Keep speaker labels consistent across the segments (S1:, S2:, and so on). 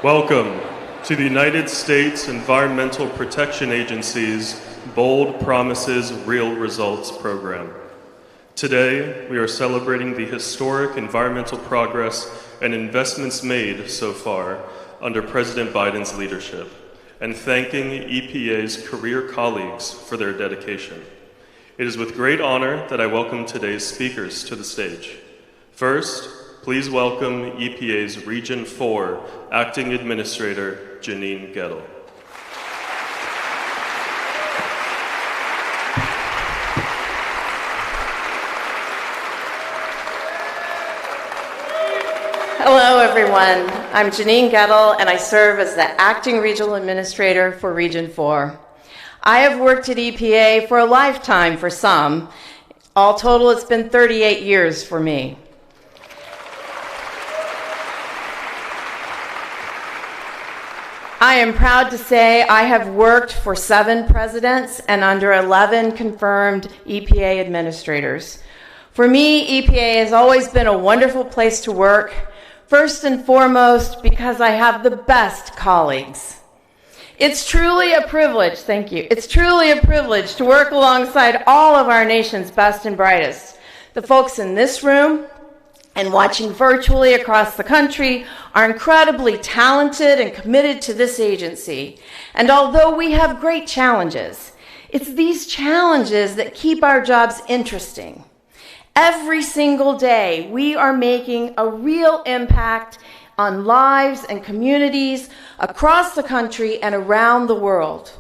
S1: Welcome to the United States Environmental Protection Agency's Bold Promises, Real Results program. Today, we are celebrating the historic environmental progress and investments made so far under President Biden's leadership, and thanking EPA's career colleagues for their dedication. It is with great honor that I welcome today's speakers to the stage. First, please welcome EPA's Region 4 Acting Administrator, Janine Gettle.
S2: Hello, everyone. I'm Janine Gettle, and I serve as the Acting Regional Administrator for Region 4. I have worked at EPA for a lifetime for some. All total, it's been 38 years for me. I am proud to say I have worked for 7 presidents and under 11 confirmed EPA administrators. For me, EPA has always been a wonderful place to work, first and foremost because I have the best colleagues. It's truly a privilege, thank you. It's truly a privilege to work alongside all of our nation's best and brightest. The folks in this room and watching virtually across the country are incredibly talented and committed to this agency. And although we have great challenges, it's these challenges that keep our jobs interesting. Every single day, we are making a real impact on lives and communities across the country and around the world.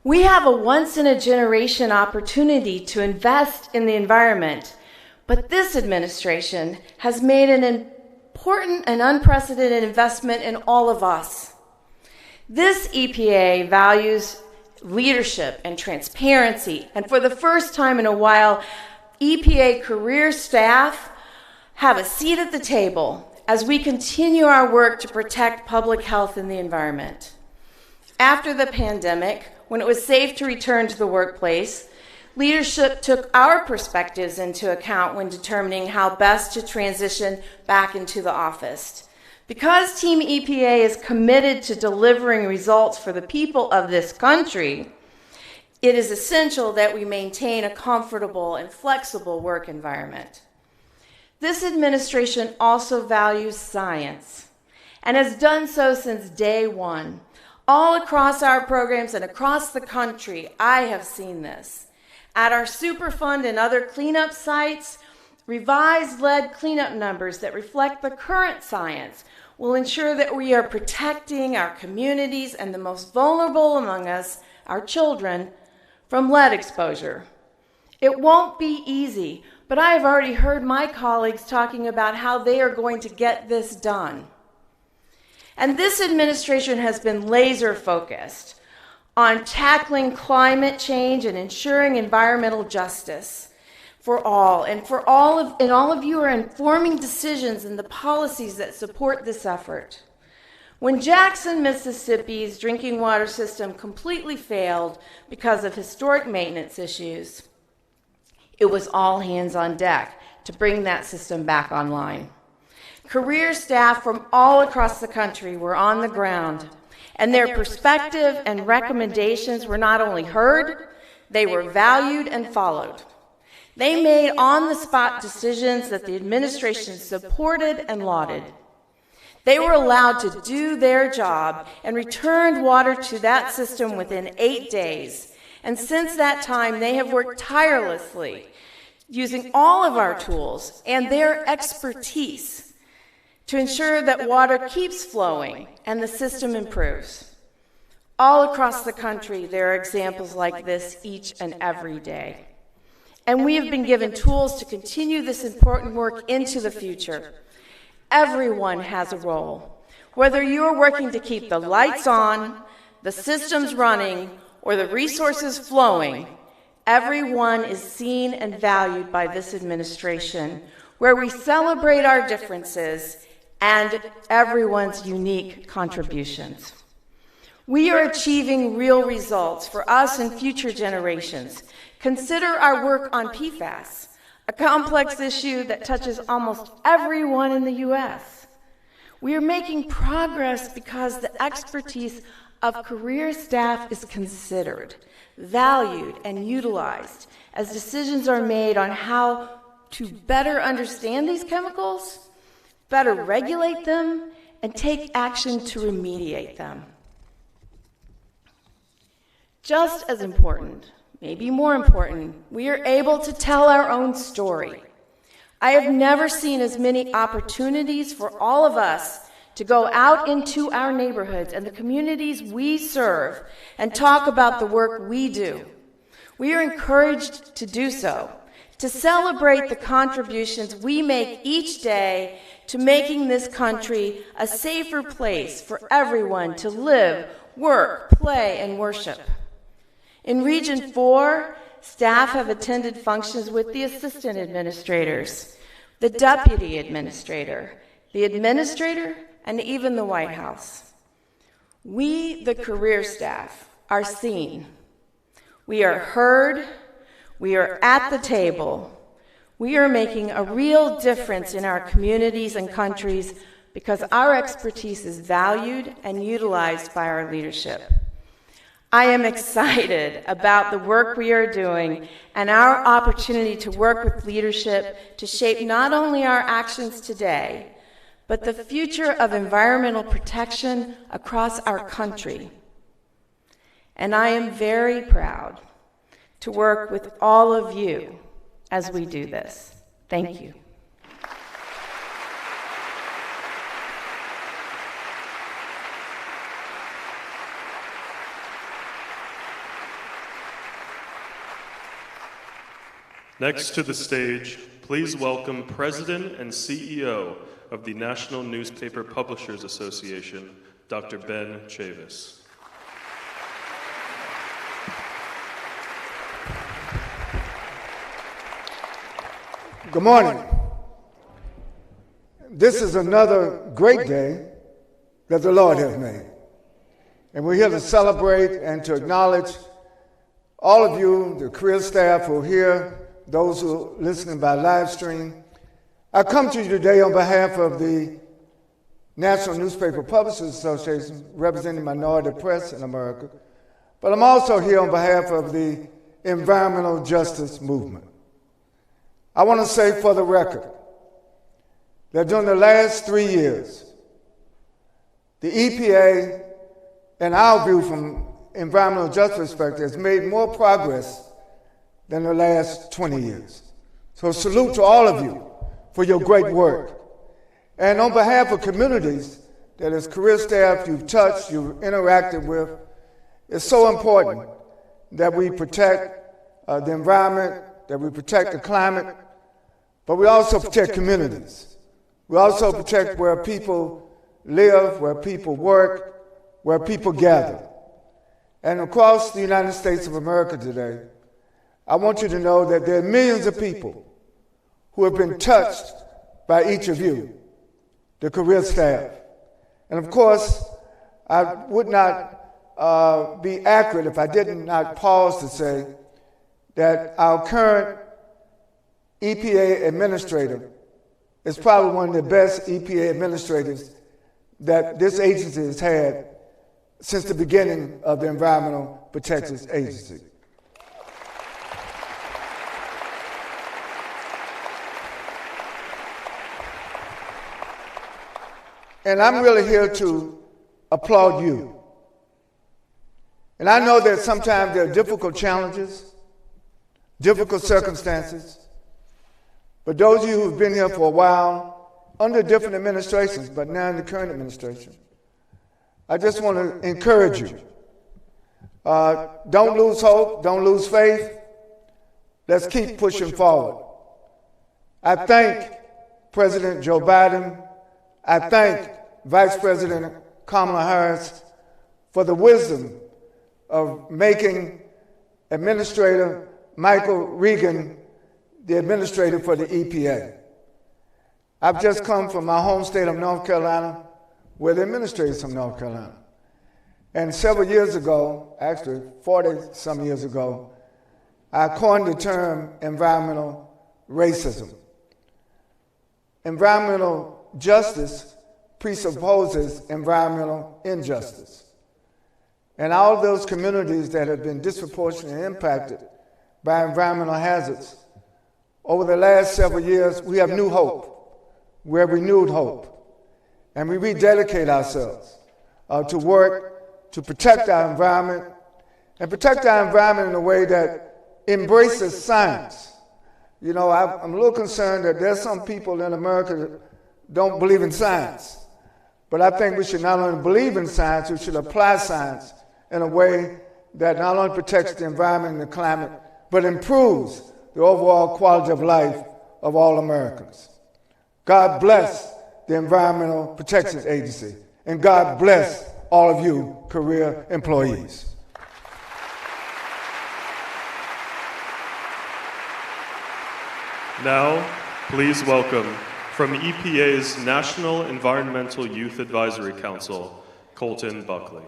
S2: We have a once-in-a-generation opportunity to invest in the environment, but this administration has made an important and unprecedented investment in all of us. This EPA values leadership and transparency, and for the first time in a while, EPA career staff have a seat at the table as we continue our work to protect public health and the environment. After the pandemic, when it was safe to return to the workplace, leadership took our perspectives into account when determining how best to transition back into the office. Because Team EPA is committed to delivering results for the people of this country, it is essential that we maintain a comfortable and flexible work environment. This administration also values science and has done so since day one. All across our programs and across the country, I have seen this. At our Superfund and other cleanup sites, revised lead cleanup numbers that reflect the current science will ensure that we are protecting our communities and the most vulnerable among us, our children, from lead exposure. It won't be easy, but I have already heard my colleagues talking about how they are going to get this done. And this administration has been laser focused on tackling climate change and ensuring environmental justice for all. And all of you are informing decisions and the policies that support this effort. When Jackson, Mississippi's drinking water system completely failed because of historic maintenance issues, it was all hands on deck to bring that system back online. Career staff from all across the country were on the ground, and their perspective and recommendations were not only heard, they were valued and followed. They made on-the-spot decisions that the administration supported and lauded. They were allowed to do their job and returned water to that system within 8 days. And since that time, they have worked tirelessly, using all of our tools and their expertise to ensure that water keeps flowing and the system improves. All across the country, there are examples like this each and every day. And we have been given tools to continue this important work into the future. Everyone has a role. Whether you're working to keep the lights on, the systems running, or the resources flowing, everyone is seen and valued by this administration, where we celebrate our differences and everyone's unique contributions. We are achieving real results for us and future generations. Consider our work on PFAS, a complex issue that touches almost everyone in the U.S. We are making progress because the expertise of career staff is considered, valued, and utilized as decisions are made on how to better understand these chemicals, better regulate them, and take action to remediate them. Just as important, maybe more important, we are able to tell our own story. I have never seen as many opportunities for all of us to go out into our neighborhoods and the communities we serve and talk about the work we do. We are encouraged to do so, to celebrate the contributions we make each day to making this country a safer place for everyone to live, work, play, and worship. In Region 4, staff have attended functions with the assistant administrators, the deputy administrator, the administrator, and even the White House. We, the career staff, are seen. We are heard. We are at the table. We are making a real difference in our communities and countries because our expertise is valued and utilized by our leadership. I am excited about the work we are doing and our opportunity to work with leadership to shape not only our actions today, but the future of environmental protection across our country. And I am very proud to work with all of you as we do this. Thank you.
S1: Next to the stage, please welcome President and CEO of the National Newspaper Publishers Association, Dr. Ben Chavis.
S3: Good morning. This is another great day that the Lord has made. And we're here to celebrate and to acknowledge all of you, the career staff who are here, those who are listening by live stream. I come to you today on behalf of the National Newspaper Publishers Association, representing minority press in America, but I'm also here on behalf of the environmental justice movement. I want to say for the record that during the last 3 years, the EPA, in our view from environmental justice perspective, has made more progress than the last 20 years. So salute to all of you for your great work. And on behalf of communities that as career staff you've touched, you've interacted with, it's so important that we protect the environment, that we protect the climate, but we also protect communities. We also protect where people live, where people work, where people gather. And across the United States of America today, I want you to know that there are millions of people who have been touched by each of you, the career staff. And of course, I would not be accurate if I did not pause to say that our current EPA administrator is probably one of the best EPA administrators that this agency has had since the beginning of the Environmental Protection Agency. And I'm really here to applaud you. And I know that sometimes there are difficult challenges, difficult circumstances, but those of you who've been here for a while, under different administrations, but now in the current administration, I just want to encourage you. Don't lose hope, don't lose faith. Let's keep pushing forward. I thank President Joe Biden. I thank Vice President Kamala Harris for the wisdom of making Administrator Michael Regan the administrator for the EPA. I've just come from my home state of North Carolina, where the administrator is from North Carolina. And several years ago, actually 40-some years ago, I coined the term environmental racism. Environmental justice presupposes environmental injustice. And all those communities that have been disproportionately impacted by environmental hazards, over the last several years, we have new hope. We have renewed hope. And we rededicate ourselves to work to protect our environment, and protect our environment in a way that embraces science. You know, I'm a little concerned that there's some people in America that don't believe in science. But I think we should not only believe in science, we should apply science in a way that not only protects the environment and the climate, but improves the overall quality of life of all Americans. God bless the Environmental Protection Agency, and God bless all of you career employees.
S1: Now, please welcome, from EPA's National Environmental Youth Advisory Council, Colton Buckley.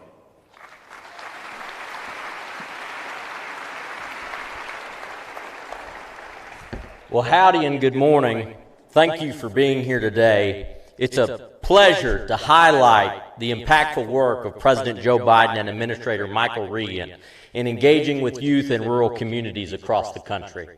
S4: Well, howdy and good morning. Thank you for being here today. It's a pleasure to highlight the impactful work of President Joe Biden and Administrator Michael Regan in engaging with youth in rural communities across the country.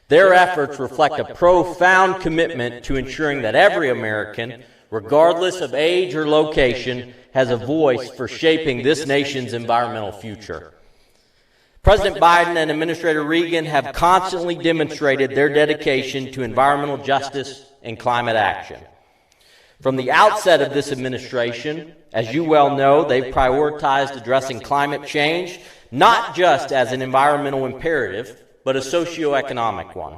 S4: Their efforts reflect a profound commitment to ensuring that every American, regardless of age or location, has a voice for shaping this nation's environmental future. President Biden and Administrator Regan have constantly demonstrated their dedication to environmental justice and climate action. From the outset of this administration, as you well know, they've prioritized addressing climate change not just as an environmental imperative, but a socioeconomic one.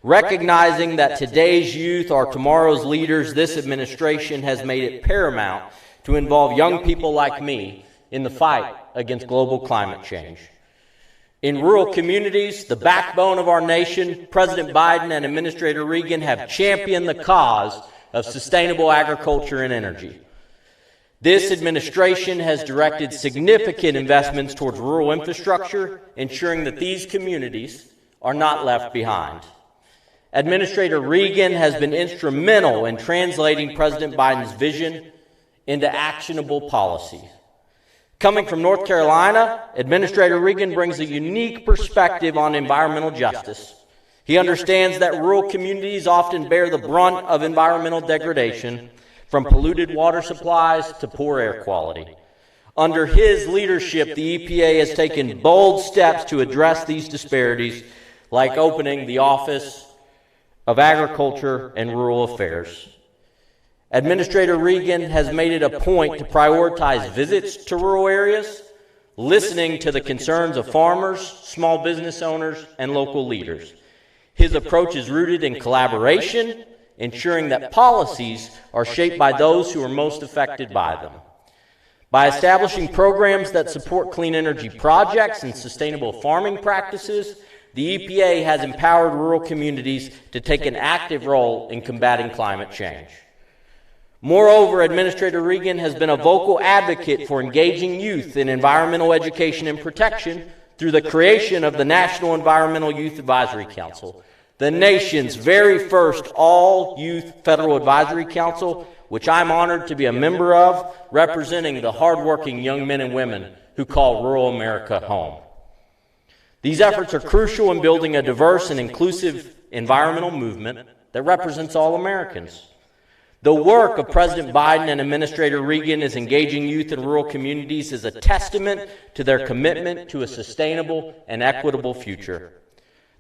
S4: Recognizing that today's youth are tomorrow's leaders, this administration has made it paramount to involve young people like me in the fight against global climate change. In rural communities, the backbone of our nation, President Biden and Administrator Regan have championed the cause of sustainable agriculture and energy. This administration has directed significant investments towards rural infrastructure, ensuring that these communities are not left behind. Administrator Regan has been instrumental in translating President Biden's vision into actionable policy. Coming from North Carolina, Administrator Regan brings a unique perspective on environmental justice. He understands that rural communities often bear the brunt of environmental degradation, from polluted water supplies to poor air quality. Under his leadership, the EPA has taken bold steps to address these disparities, like opening the Office of Agriculture and Rural Affairs. Administrator Regan has made it a point to prioritize visits to rural areas, listening to the concerns of farmers, small business owners, and local leaders. His approach is rooted in collaboration, ensuring that policies are shaped by those who are most affected by them. By establishing programs that support clean energy projects and sustainable farming practices, the EPA has empowered rural communities to take an active role in combating climate change. Moreover, Administrator Regan has been a vocal advocate for engaging youth in environmental education and protection through the creation of the National Environmental Youth Advisory Council, the nation's very first all-youth federal advisory council, which I'm honored to be a member of, representing the hardworking young men and women who call rural America home. These efforts are crucial in building a diverse and inclusive environmental movement that represents all Americans. The work of President Biden and Administrator Regan is engaging youth in rural communities is a testament to their commitment to a sustainable and equitable future.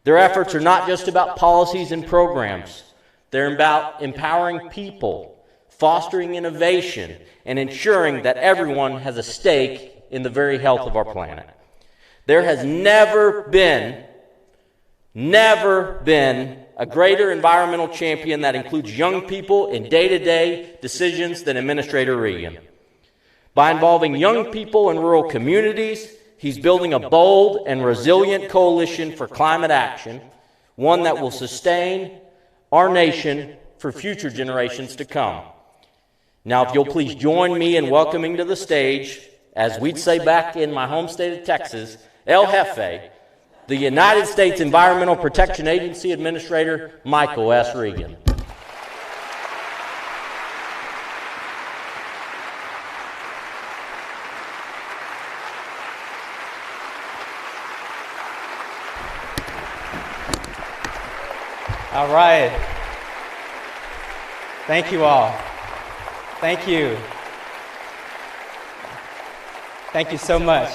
S4: Their efforts are not just about policies and programs. They're about empowering people, fostering innovation, and ensuring that everyone has a stake in the very health of our planet. There has never been a greater environmental champion that includes young people in day-to-day decisions than Administrator Regan. By involving young people in rural communities, he's building a bold and resilient coalition for climate action, one that will sustain our nation for future generations to come. Now, if you'll please join me in welcoming to the stage, as we'd say back in my home state of Texas, El Jefe, the United States Environmental Protection Agency Administrator, Michael S. Regan.
S5: All right. Thank you all. Thank you. Thank you so much.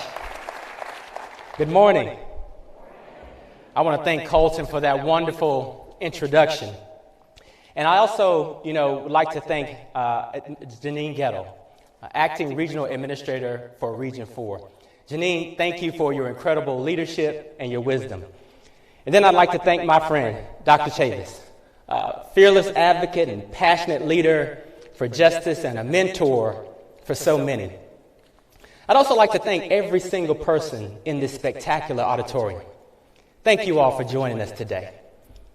S5: Good morning. I want to thank Colton for that wonderful introduction. And I also, would like to thank Janine Gettle, Acting Regional Administrator for Region 4. Janine, thank you for your incredible leadership and your wisdom. And then I'd like to thank my friend, Dr. Chavis, fearless advocate and passionate leader for justice and a mentor for so many. I'd also like to thank every single person in this spectacular auditorium. Thank you all for joining us today.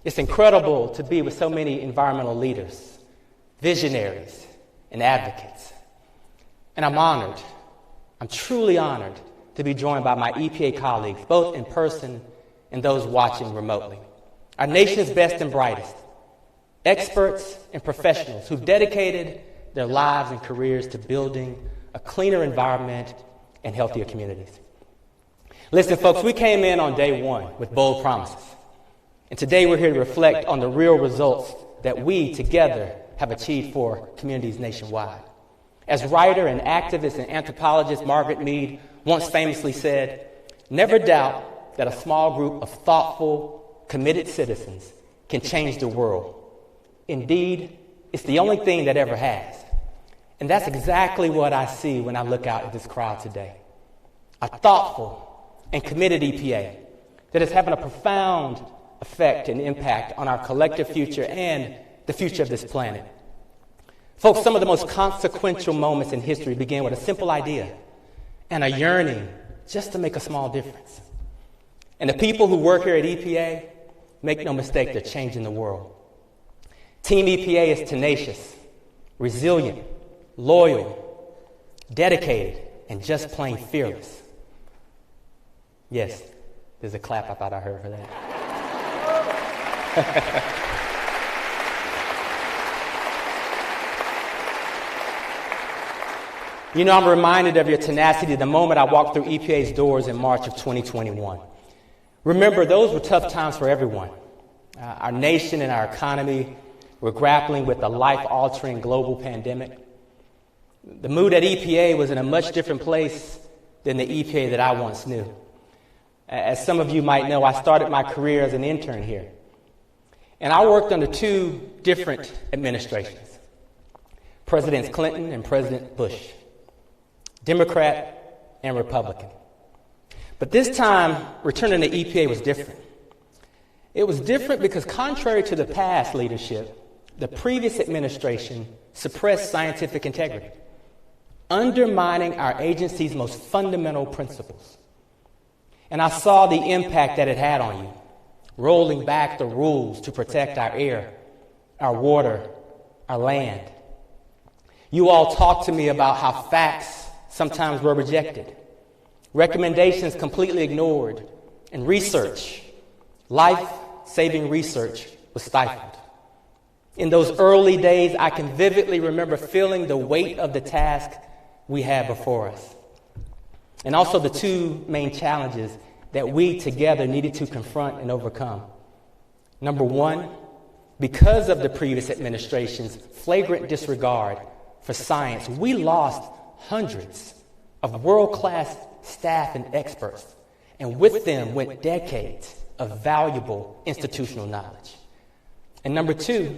S5: It's incredible to be with so many environmental leaders, visionaries, and advocates. And I'm truly honored to be joined by my EPA colleagues, both in person and those watching remotely. Our nation's best and brightest, experts and professionals who've dedicated their lives and careers to building a cleaner environment and healthier communities. Listen, folks, we came in on day one with bold promises. And today we're here to reflect on the real results that we together have achieved for communities nationwide. As writer and activist and anthropologist Margaret Mead once famously said, "Never doubt that a small group of thoughtful, committed citizens can change the world. Indeed, it's the only thing that ever has." And that's exactly what I see when I look out at this crowd today. A thoughtful and committed EPA that is having a profound effect and impact on our collective future and the future of this planet. Folks, some of the most consequential moments in history began with a simple idea and a yearning just to make a small difference. And the people who work here at EPA, make no mistake, they're changing the world. Team EPA is tenacious, resilient, loyal, dedicated, and just plain fearless. Yes, there's a clap I thought I heard for that. I'm reminded of your tenacity the moment I walked through EPA's doors in March of 2021. Remember, those were tough times for everyone. Our nation and our economy were grappling with a life-altering global pandemic. The mood at EPA was in a much different place than the EPA that I once knew. As some of you might know, I started my career as an intern here. And I worked under two different administrations, Presidents Clinton and President Bush, Democrat and Republican. But this time, returning to EPA was different. It was different because contrary to the past leadership, the previous administration suppressed scientific integrity, undermining our agency's most fundamental principles. And I saw the impact that it had on you, rolling back the rules to protect our air, our water, our land. You all talked to me about how facts sometimes were rejected, recommendations completely ignored, and research, life-saving research, was stifled. In those early days, I can vividly remember feeling the weight of the task we had before us, and also the two main challenges that we together needed to confront and overcome. Number one, because of the previous administration's flagrant disregard for science, we lost hundreds of world-class staff and experts, and with them went decades of valuable institutional knowledge. And number two,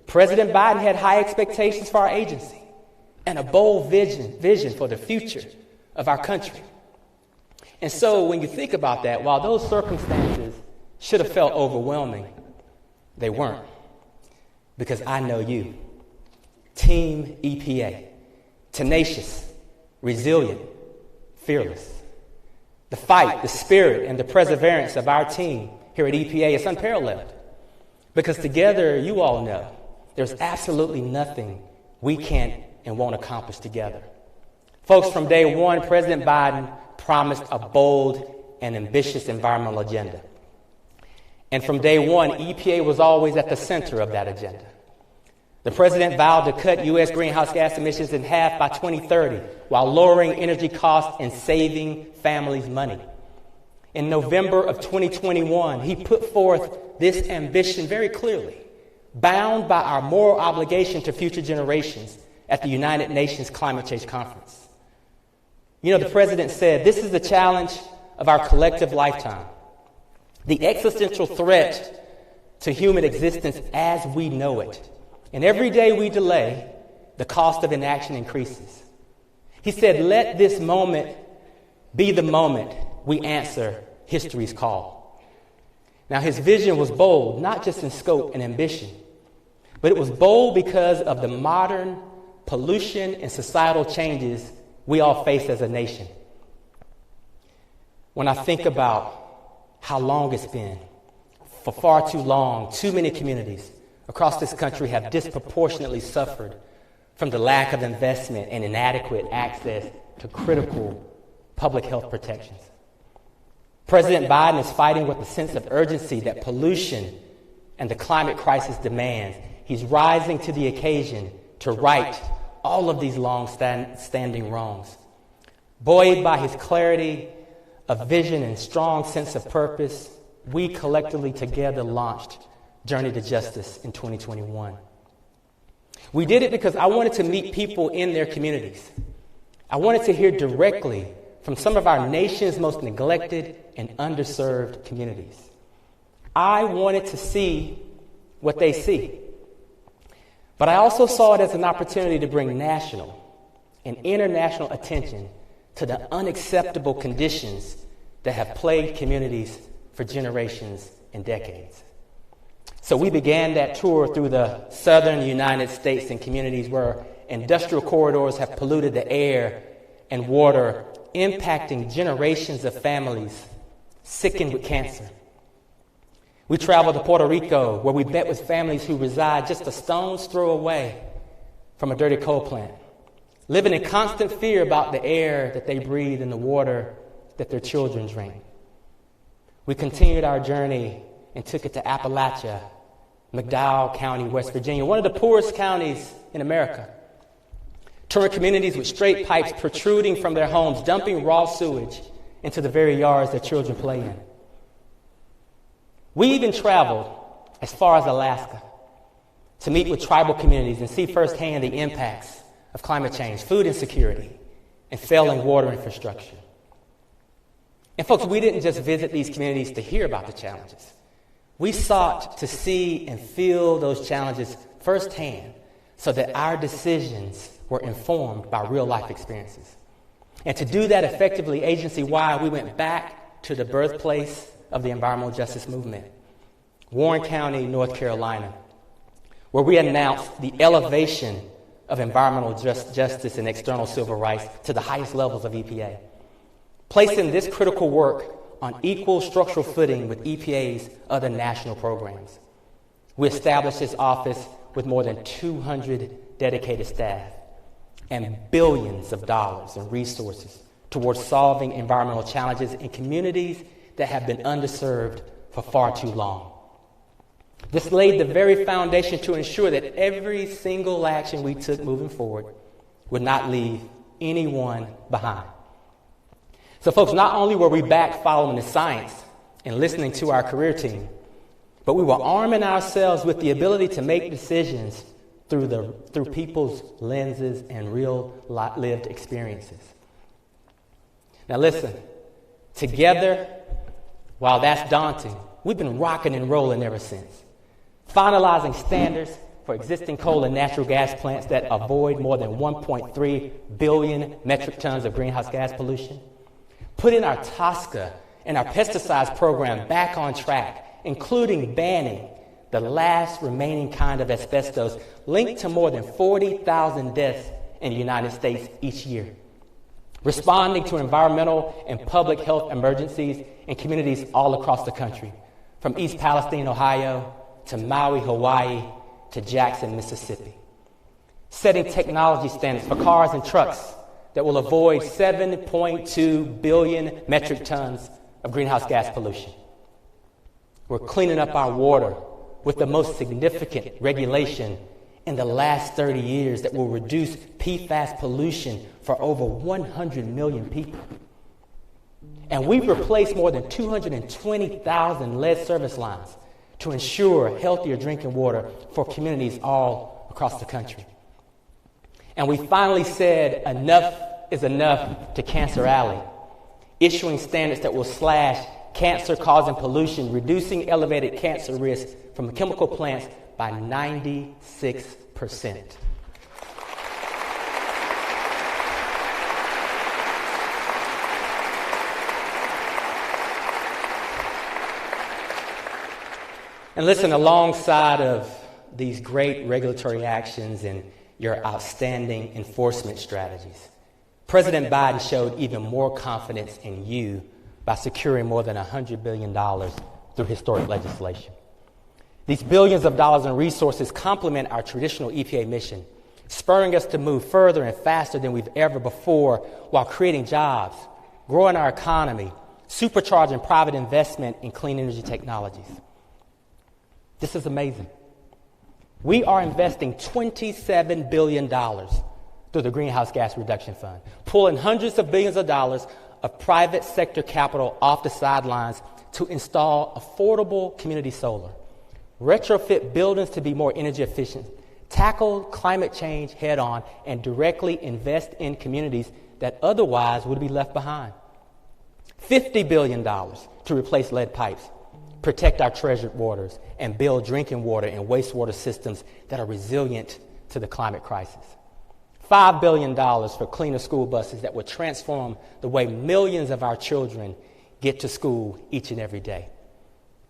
S5: President Biden had high expectations for our agency and a bold vision for the future of our country. And so when you think about that, while those circumstances should have felt overwhelming, they weren't. Because I know you, Team EPA, tenacious, resilient, fearless. The fight, the spirit, and the perseverance of our team here at EPA is unparalleled. Because together, you all know, there's absolutely nothing we can't and won't accomplish together. Folks, from day one, President Biden promised a bold and ambitious environmental agenda. And from day one, EPA was always at the center of that agenda. The president vowed to cut U.S. greenhouse gas emissions in half by 2030 while lowering energy costs and saving families money. in November of 2021, he put forth this ambition very clearly, bound by our moral obligation to future generations at the United Nations Climate Change Conference. You know, the president said, "This is the challenge of our collective lifetime, the existential threat to human existence as we know it. And every day we delay, the cost of inaction increases." He said, "Let this moment be the moment we answer history's call." Now, his vision was bold, not just in scope and ambition, but it was bold because of the modern pollution and societal changes we all face as a nation. When I think about how long it's been, for far too long, too many communities across this country have disproportionately suffered from the lack of investment and inadequate access to critical public health protections. President Biden is fighting with a sense of urgency that pollution and the climate crisis demands. He's rising to the occasion to right all of these long-standing wrongs. Buoyed by his clarity of vision and strong sense of purpose, we collectively together launched Journey to Justice in 2021. We did it because I wanted to meet people in their communities. I wanted to hear directly from some of our nation's most neglected and underserved communities. I wanted to see what they see. But I also saw it as an opportunity to bring national and international attention to the unacceptable conditions that have plagued communities for generations and decades. So we began that tour through the southern United States in communities where industrial corridors have polluted the air and water, impacting generations of families sickened with cancer. We traveled to Puerto Rico, where we met with families who reside just a stone's throw away from a dirty coal plant, living in constant fear about the air that they breathe and the water that their children drink. We continued our journey and took it to Appalachia, McDowell County, West Virginia, one of the poorest counties in America. Touring communities with straight pipes protruding from their homes, dumping raw sewage into the very yards their children play in. We even traveled as far as Alaska to meet with tribal communities and see firsthand the impacts of climate change, food insecurity, and failing water infrastructure. And folks, we didn't just visit these communities to hear about the challenges. We sought to see and feel those challenges firsthand so that our decisions were informed by real-life experiences. And to do that effectively, agency-wide, we went back to the birthplace of the environmental justice movement, Warren County, North Carolina, where we announced the elevation of environmental justice and external civil rights to the highest levels of EPA, placing this critical work on equal structural footing with EPA's other national programs. We established this office with more than 200 dedicated staff and billions of dollars in resources towards solving environmental challenges in communities that have been underserved for far too long. This laid the very foundation to ensure that every single action we took moving forward would not leave anyone behind. So folks, not only were we back following the science and listening to our career team, but we were arming ourselves with the ability to make decisions through people's lenses and real lived experiences. Now listen, together, while that's daunting, we've been rocking and rolling ever since. Finalizing standards for existing coal and natural gas plants that avoid more than 1.3 billion metric tons of greenhouse gas pollution. Putting our TSCA and our pesticides program back on track, including banning the last remaining kind of asbestos linked to more than 40,000 deaths in the United States each year. Responding to environmental and public health emergencies in communities all across the country, from East Palestine, Ohio, to Maui, Hawaii, to Jackson, Mississippi. Setting technology standards for cars and trucks that will avoid 7.2 billion metric tons of greenhouse gas pollution. We're cleaning up our water with the most significant regulation in the last 30 years that will reduce PFAS pollution for over 100 million people. And we've replaced more than 220,000 lead service lines to ensure healthier drinking water for communities all across the country. And we finally said enough is enough to Cancer Alley, issuing standards that will slash cancer-causing pollution, reducing elevated cancer risk from chemical plants by 96%. And listen, alongside of these great regulatory actions and your outstanding enforcement strategies, President Biden showed even more confidence in you by securing more than $100 billion through historic legislation. These billions of dollars in resources complement our traditional EPA mission, spurring us to move further and faster than we've ever before while creating jobs, growing our economy, supercharging private investment in clean energy technologies. This is amazing. We are investing $27 billion through the Greenhouse Gas Reduction Fund, pulling hundreds of billions of dollars of private sector capital off the sidelines to install affordable community solar, retrofit buildings to be more energy efficient, tackle climate change head on, and directly invest in communities that otherwise would be left behind. $50 billion to replace lead pipes, protect our treasured waters, and build drinking water and wastewater systems that are resilient to the climate crisis. $5 billion for cleaner school buses that will transform the way millions of our children get to school each and every day.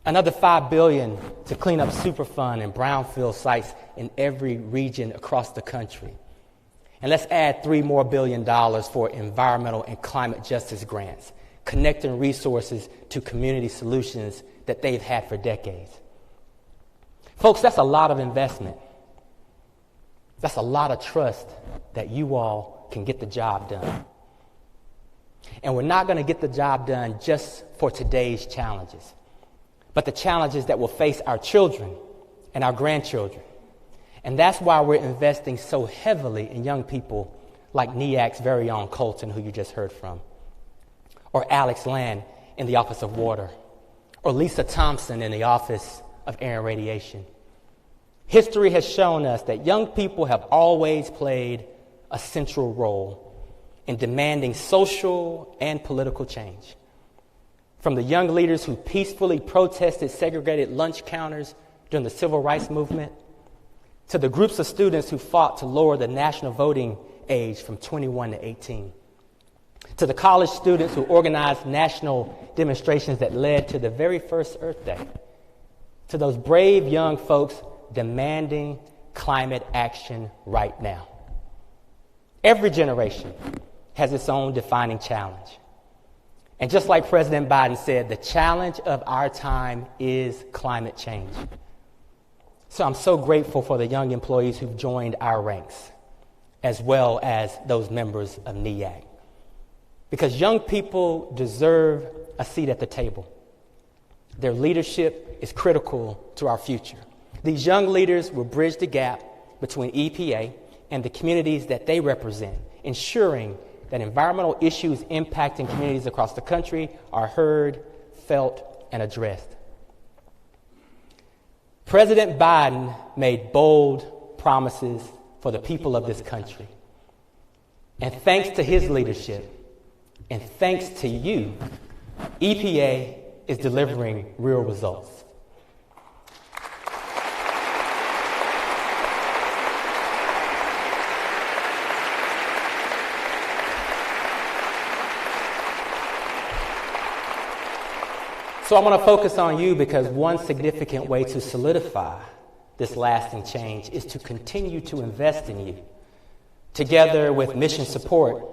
S5: Another $5 billion to clean up Superfund and brownfield sites in every region across the country. And let's add $3 billion more for environmental and climate justice grants, connecting resources to community solutions that they've had for decades. Folks, that's a lot of investment. That's a lot of trust that you all can get the job done. And we're not going to get the job done just for today's challenges, but the challenges that will face our children and our grandchildren. And that's why we're investing so heavily in young people like NEAC's very own Colton, who you just heard from, or Alex Land in the Office of Water, or Lisa Thompson in the Office of Air and Radiation. History has shown us that young people have always played a central role in demanding social and political change. From the young leaders who peacefully protested segregated lunch counters during the Civil Rights Movement, to the groups of students who fought to lower the national voting age from 21 to 18, to the college students who organized national demonstrations that led to the very first Earth Day, to those brave young folks demanding climate action right now. Every generation has its own defining challenge. And just like President Biden said, the challenge of our time is climate change. So I'm so grateful for the young employees who've joined our ranks, as well as those members of NEAC. Because young people deserve a seat at the table. Their leadership is critical to our future. These young leaders will bridge the gap between EPA and the communities that they represent, ensuring that environmental issues impacting communities across the country are heard, felt, and addressed. President Biden made bold promises for the people of this country. And thanks to his leadership, and thanks to you, EPA is delivering real results. So I want to focus on you because one significant way to solidify this lasting change is to continue to invest in you. Together with mission support,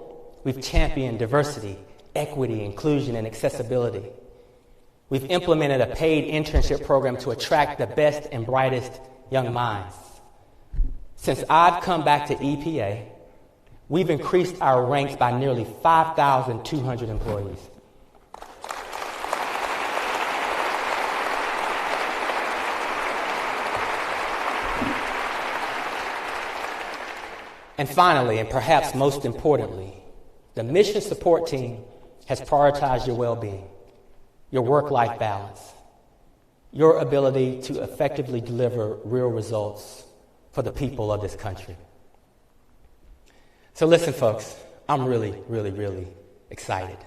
S5: we've championed diversity, equity, inclusion, and accessibility. We've implemented a paid internship program to attract the best and brightest young minds. Since I've come back to EPA, we've increased our ranks by nearly 5,200 employees. And finally, and perhaps most importantly, the mission support team has prioritized your well-being, your work-life balance, your ability to effectively deliver real results for the people of this country. So listen, folks, I'm really, really, really excited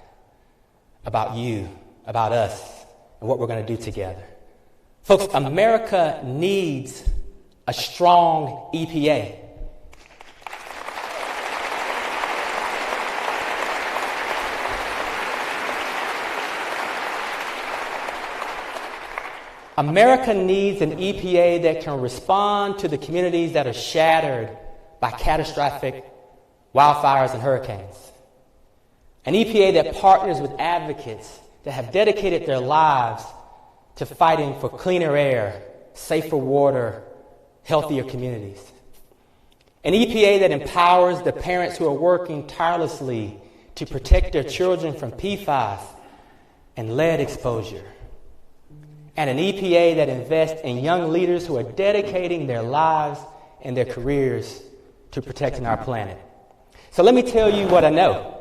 S5: about you, about us, and what we're going to do together. Folks, America needs a strong EPA. America needs an EPA that can respond to the communities that are shattered by catastrophic wildfires and hurricanes. An EPA that partners with advocates that have dedicated their lives to fighting for cleaner air, safer water, healthier communities. An EPA that empowers the parents who are working tirelessly to protect their children from PFAS and lead exposure. And an EPA that invests in young leaders who are dedicating their lives and their careers to protecting our planet. So let me tell you what I know.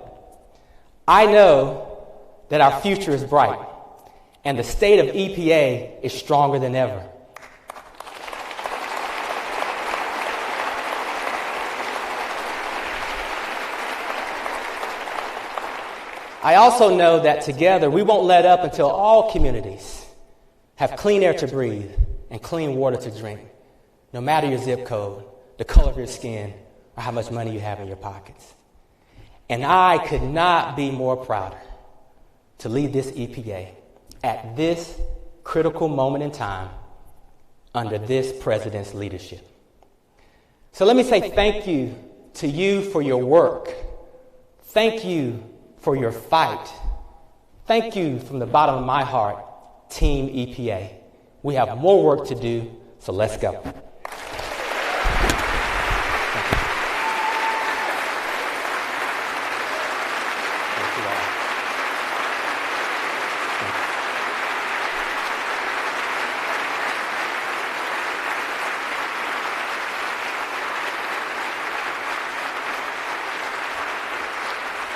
S5: I know that our future is bright, and the state of EPA is stronger than ever. I also know that together we won't let up until all communities have clean air to breathe and clean water to drink, no matter your zip code, the color of your skin, or how much money you have in your pockets. And I could not be more prouder to lead this EPA at this critical moment in time under this president's leadership. So let me say thank you to you for your work. Thank you for your fight. Thank you from the bottom of my heart, Team EPA. We have more work to do, so let's go.